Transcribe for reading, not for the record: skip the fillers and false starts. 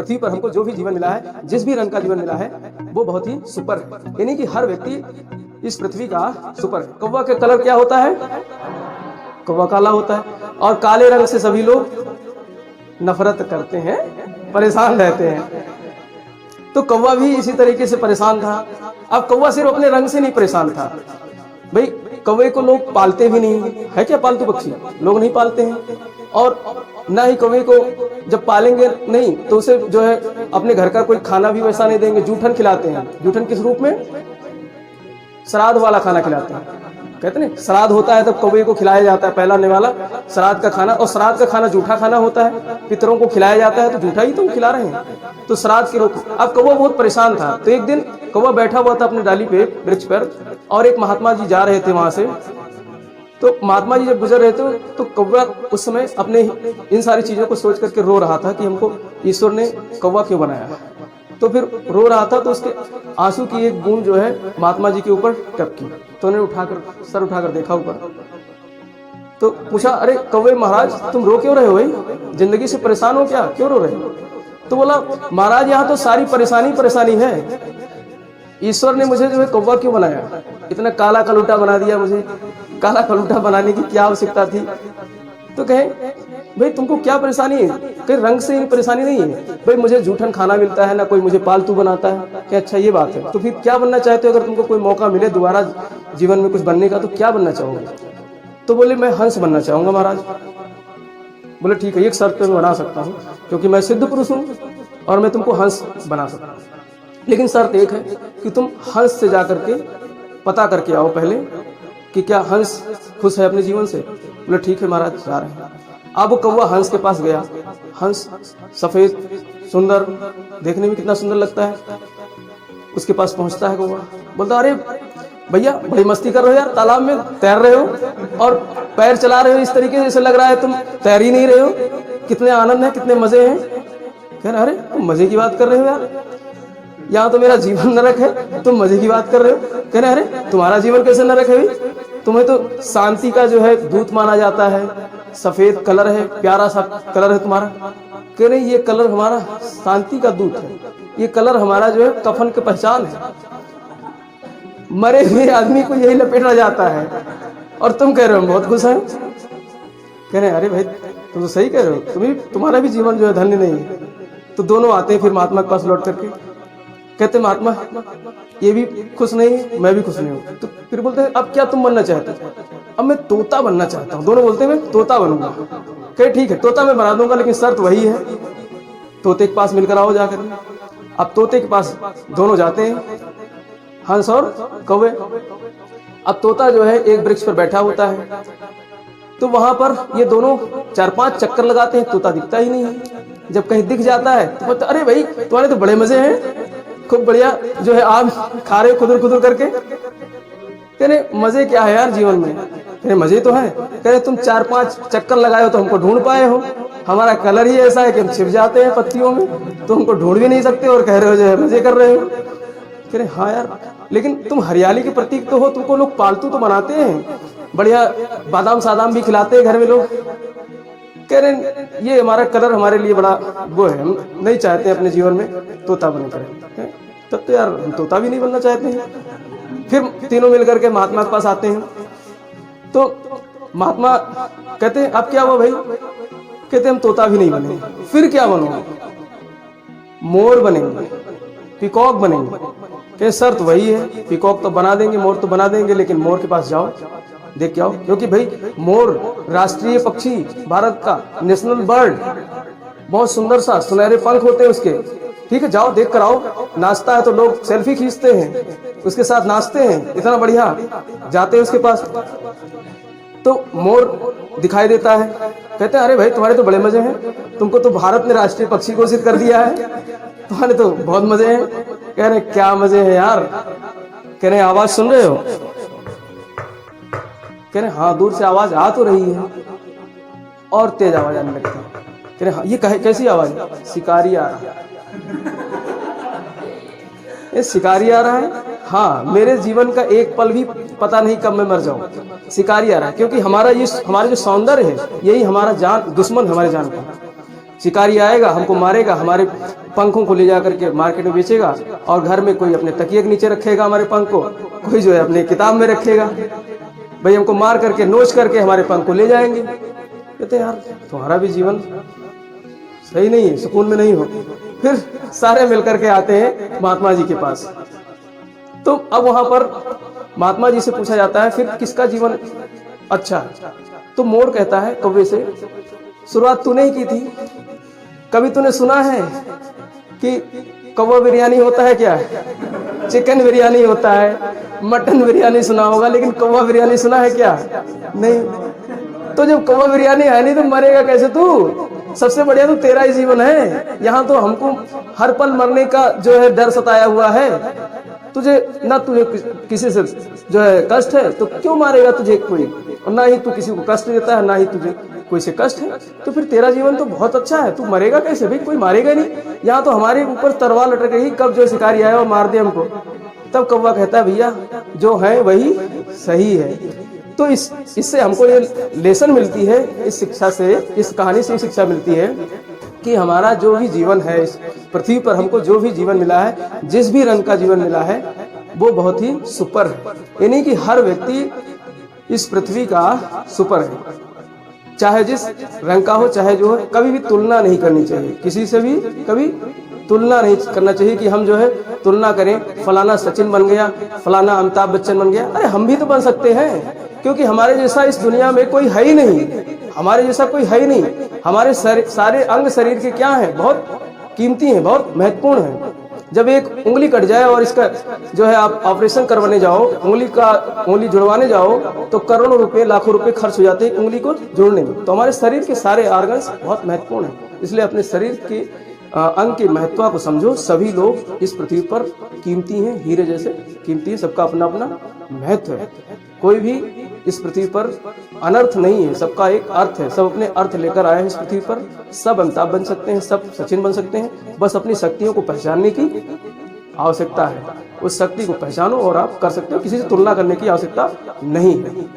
पृथ्वी पर हमको जो भी जीवन मिला है, जिस भी रंग का जीवन मिला है, वो बहुत ही सुपर है। यानी कि हर व्यक्ति इस पृथ्वी का सुपर है। कौवा का कलर क्या होता है? कौवा काला होता है और काले रंग से सभी लोग नफरत करते हैं, परेशान रहते हैं। तो कौवा भी इसी तरीके से परेशान था। अब कौवा सिर्फ अपने रंग से नहीं परेशान था भाई, कौवे को लोग पालते भी नहीं है। क्या पालतू पक्षी लोग नहीं पालते हैं, और ना ही कौवे को जब पालेंगे नहीं तो उसे जो है अपने घर का कोई खाना भी वैसा नहीं देंगे। जूठन खिलाते हैं। जूठन किस रूप में? श्राद्ध वाला खाना खिलाते हैं। कहते हैं श्राद्ध होता है तब कौवे को खिलाया जाता है पहला वाला श्राद्ध का खाना, और श्राद्ध का खाना जूठा खाना होता है। पितरों को खिलाया जाता है तो जूठा ही तो खिला रहे हैं, तो श्राद्ध के रूप। अब कौवा बहुत परेशान था। तो एक दिन कौवा बैठा हुआ था अपनी डाली पे, वृक्ष पर, और एक महात्मा जी जा रहे थे वहां से। तो महात्मा जी जब गुजर रहे थे तो कौवा उस समय अपने इन सारी चीजों को सोच करके रो रहा था कि हमको ईश्वर ने कौवा क्यों बनाया। तो फिर रो रहा था, तो उसके आंसू की एक बूंद जो है महात्मा जी के ऊपर टपकी। तो उन्होंने सर उठाकर देखा ऊपर, तो पूछा, अरे कौवे महाराज तुम रो क्यों रहे हो भाई? जिंदगी से परेशान हो क्या? क्यों रो रहे हो? तो बोला, महाराज यहाँ तो सारी परेशानी है। ईश्वर ने मुझे जो है कौवा क्यों बनाया? इतना काला कलूटा बना दिया मुझे। काला कलूटा बनाने की क्या आवश्यकता थी? तो कहे, भाई तुमको क्या परेशानी है? कहीं रंग से परेशानी नहीं है भाई, मुझे जूठन खाना मिलता है ना, कोई मुझे पालतू बनाता है। क्या अच्छा ये बात है? तो फिर क्या बनना चाहते हो? अगर तुमको कोई मौका मिले दोबारा जीवन में कुछ बनने का तो क्या बनना चाहोगे? तो बोले, मैं हंस बनना चाहूंगा महाराज। बोले ठीक है, एक शर्त पे मैं बना सकता हूँ, क्योंकि मैं सिद्ध पुरुष हूँ और मैं तुमको हंस बना सकता हूँ, लेकिन शर्त एक है कि तुम हंस से जा करके पता करके आओ पहले कि क्या हंस खुश है अपने जीवन से। बोले ठीक है महाराज, जा रहे हैं। अब वो कौवा हंस के पास गया। हंस सफेद सुंदर, देखने में कितना सुंदर लगता है। उसके पास पहुंचता है कौवा, बोलता, अरे भैया बड़ी मस्ती कर रहे हो यार, तालाब में तैर रहे हो और पैर चला रहे हो इस तरीके से, जैसे लग रहा है तुम तैर ही नहीं रहे हो। कितने आनंद है, कितने मजे हैं। कह रहे, अरे तुम मजे की बात कर रहे हो यार, यहाँ तो मेरा जीवन नरक है, तुम मजे की बात कर रहे हो। कह रहे, अरे तुम्हारा जीवन कैसे नरक है भाई? तुम्हें तो शांति का जो है दूत माना जाता है, सफेद कलर है, प्यारा सा कलर है तुम्हारा। कह रहे, ये कलर हमारा शांति का दूत है, ये कलर हमारा जो है कफन की पहचान है। मरे हुए आदमी को यही लपेटा जाता है और तुम कह रहे हो बहुत खुश है। कह रहे, अरे भाई तुम तो सही कह रहे हो, तुम्हारा भी जीवन जो है धन्य नहीं है। तो दोनों आते हैं फिर महात्मा के पास लौट करके, कहते महात्मा ये भी खुश नहीं है, मैं भी खुश नहीं हूँ। तो फिर बोलते हैं, अब क्या तुम बनना चाहते हो? अब मैं तोता बनना चाहता हूँ। दोनों बोलते हैं मैं तोता बनूंगा। कहे ठीक है, तोता मैं बना दूंगा, लेकिन शर्त वही है, तोते के पास मिलकर आओ जाकर। अब तोते के पास दोनों जाते हैं, हंस और कौवे। अब तोता जो है एक वृक्ष पर बैठा होता है, तो वहां पर ये दोनों 4-5 चक्कर लगाते हैं, तोता दिखता ही नहीं है। जब कहीं दिख जाता है तो बोलते, अरे भाई तुम्हारे तो बड़े मजे हैं, खूब बढ़िया जो है आम खा रहे हो खुदुर खुदुर करके। कह रहे, मजे क्या है यार जीवन में? कह रहे, मजे तो है। कह रहे, तुम 4-5 चक्कर लगाए हो तो हमको ढूंढ पाए हो, हमारा कलर ही ऐसा है कि हम छिप जाते हैं पत्तियों में, तो हमको ढूंढ भी नहीं सकते और कह रहे हो जो है मजे कर रहे हो। कह रहे, हाँ यार, लेकिन तुम हरियाली के प्रतीक तो हो, तुमको लोग पालतू तो बनाते हैं, बढ़िया बादाम सादाम भी खिलाते हैं घर में लोग। कह रहे, ये हमारा कलर हमारे लिए बड़ा वो है, हम नहीं चाहते अपने जीवन में तोता बने करें। तब तो यार हम तोता भी नहीं बनना चाहते हैं। फिर तीनों मिलकर के महात्मा के पास आते हैं, तो महात्मा कहते हैं, अब क्या हुआ भाई? कहते हम तोता भी नहीं बनेंगे। फिर क्या बनोगे? मोर बनेंगे, पीकॉक बनेंगे। कहे, शर्त वही है, पीकॉक तो बना देंगे, मोर तो बना देंगे, लेकिन मोर के पास जाओ, देख के आओ, क्योंकि भाई मोर राष्ट्रीय पक्षी, भारत का नेशनल बर्ड, बहुत सुंदर सा सुनहरे पंख होते हैं उसके। ठीक है, जाओ देख कर आओ। नाचता है तो लोग सेल्फी खींचते हैं, उसके साथ नाचते हैं, इतना बढ़िया। जाते हैं उसके पास तो मोर दिखाई देता है। कहते हैं, अरे भाई तुम्हारे तो बड़े मजे हैं, तुमको तो भारत ने राष्ट्रीय पक्षी घोषित कर दिया है, तुम्हारे तो बहुत मजे हैं। कह रहे, क्या मजे हैं यार? कह रहे, आवाज सुन रहे हो? कह रहे, हाँ दूर से आवाज आ तो रही है, और तेज आवाज आने लगती है। कह रहे, हाँ ये कैसी आवाज? शिकारी आ रहा है। ये शिकारी आ रहा है? हाँ, मेरे जीवन का एक पल भी पता नहीं कब मैं मर जाऊं, शिकारी आ रहा है। क्योंकि हमारे जो सौंदर्य है यही हमारा जान दुश्मन हमारे जान का। शिकारी आएगा, हमको मारेगा, हमारे पंखों को ले जा करके मार्केट में बेचेगा, और घर में कोई अपने तकिए के नीचे रखेगा हमारे पंख को, कोई जो है अपने किताब में रखेगा। भाई हमको मार करके नोच करके हमारे पंख को ले जाएंगे। कहते यार तुम्हारा भी जीवन सही नहीं है, सुकून में नहीं हो। फिर सारे मिलकर के आते हैं महात्मा जी के पास। तो अब वहां पर महात्मा जी से पूछा जाता है फिर किसका जीवन अच्छा। तो मोर कहता है कौवे से, शुरुआत तूने ही की थी, कभी तूने सुना है कि कौवा बिरयानी होता है क्या? चिकन बिरयानी होता है, मटन बिरयानी सुना होगा, लेकिन कौवा बिरयानी सुना है क्या? नहीं। तो जब कौवा बिरयानी है नहीं तो मरेगा कैसे तू? सबसे बढ़िया तो तेरा ही जीवन है। यहाँ तो हमको हर पल मरने का जो है डर सताया हुआ है। तुझे ना तुझे किसी से जो है कष्ट है तो क्यों मारेगा तुझे कोई, और ना ही तू किसी को कष्ट देता है, ना ही तुझे कोई से कष्ट है, तो फिर तेरा जीवन तो बहुत अच्छा है। तू मरेगा कैसे भाई? कोई मारेगा नहीं। यहाँ तो हमारे ऊपर तलवार लटक रही, कब जो शिकारी आया और मार दे हमको। तब कौवा कहता है भैया जो है वही सही है। तो इससे हमको ये लेसन मिलती है, इस शिक्षा से, इस कहानी से शिक्षा मिलती है कि हमारा जो भी जीवन है इस पृथ्वी पर, हमको जो भी जीवन मिला है, जिस भी रंग का जीवन मिला है, वो बहुत ही सुपर है। यानी कि हर व्यक्ति इस पृथ्वी का सुपर है, चाहे जिस रंग का हो, चाहे जो है। कभी भी तुलना नहीं करनी चाहिए, किसी से भी कभी तुलना नहीं करना चाहिए कि हम जो है तुलना करें, फलाना सचिन बन गया, फलाना अमिताभ बच्चन बन गया। अरे हम भी तो बन सकते हैं, क्योंकि हमारे जैसा इस दुनिया में कोई है ही नहीं, हमारे जैसा कोई है ही नहीं। हमारे सारे अंग शरीर के क्या हैं, बहुत कीमती हैं, बहुत महत्वपूर्ण हैं। जब एक उंगली कट जाए और इसका जो है आप ऑपरेशन करवाने जाओ, उंगली जुड़वाने जाओ, तो करोड़ों रुपए, लाखों रुपए खर्च हो जाते हैं उंगली को जोड़ने में। तो हमारे शरीर के सारे ऑर्गन्स बहुत महत्वपूर्ण हैं, इसलिए अपने शरीर के अंग की महत्व को समझो। सभी लोग इस पृथ्वी पर कीमती हैं, हीरे जैसे कीमती है, सबका अपना अपना महत्व है। कोई भी इस पृथ्वी पर अनर्थ नहीं है, सबका एक अर्थ है, सब अपने अर्थ लेकर आए हैं इस पृथ्वी पर। सब अमिताभ बन सकते हैं, सब सचिन बन सकते हैं, बस अपनी शक्तियों को पहचानने की आवश्यकता है। उस शक्ति को पहचानो और आप कर सकते हो, किसी से तुलना करने की आवश्यकता नहीं है।